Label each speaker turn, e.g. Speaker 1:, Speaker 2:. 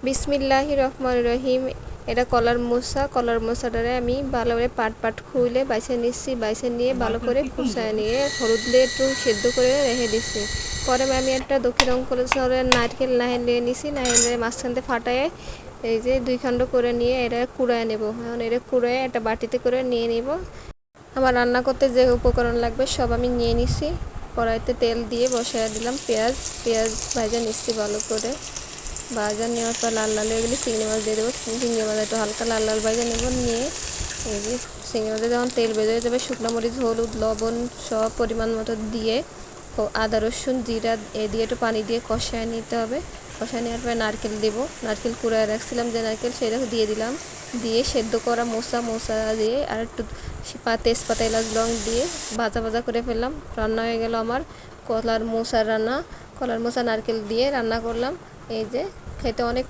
Speaker 1: বিসমিল্লাহির রহমানির রহিম। এটা কলার মোচাটারে আমি ভালো করে পাট খুলে বাইছে নিচ্ছি। বাইছে নিয়ে ভালো করে কুচায় নিয়ে হলুদ দিয়ে একটু সেদ্ধ করে রেখে দিচ্ছি। পরে আমি একটা দক্ষিণ অঞ্চলের নারকেল নিয়ে নিছি। নারকেলের মাঝখান থেকে ফাটায় এই যে 2 খণ্ড করে নিয়ে এটা কুড়ায় নেব। এখন এটা কুড়ায় একটা বাটিতে করে নিয়ে নিব। আমার রান্না করতে যে উপকরণ লাগবে সব আমি নিয়ে নিছি। কড়াইতে তেল দিয়ে বসায় দিলাম পেঁয়াজ ভাজা নিচ্ছি ভালো করে। ভাজা নেওয়ার পর লাল লাল হয়ে গেলে চিংড়ি মাছ দিয়ে দেবো। চিংড়ি মাছ একটু হালকা লাল লাল ভাজা নেব। নিয়ে এই যে চিংড়ি মাছে যখন তেল বেজে যাবে শুকনো মরিচ হলুদ লবণ সব পরিমাণ মতো দিয়ে আদা রসুন জিরা দিয়ে একটু পানি দিয়ে কষায় নিতে হবে। কষায় নেওয়ার পরে নারকেল দেবো। নারকেল কুড়ায় রাখছিলাম যে নারকেল সেটা দিয়ে দিলাম। দিয়ে সেদ্ধ করা মোচা দিয়ে আর একটু তেজপাতা এলাচ লং দিয়ে ভাজা করে ফেললাম। রান্না হয়ে গেল আমার কলার মোচার রান্না। কলার মোচা নারকেল দিয়ে রান্না করলাম। এই যে খেতে অনেক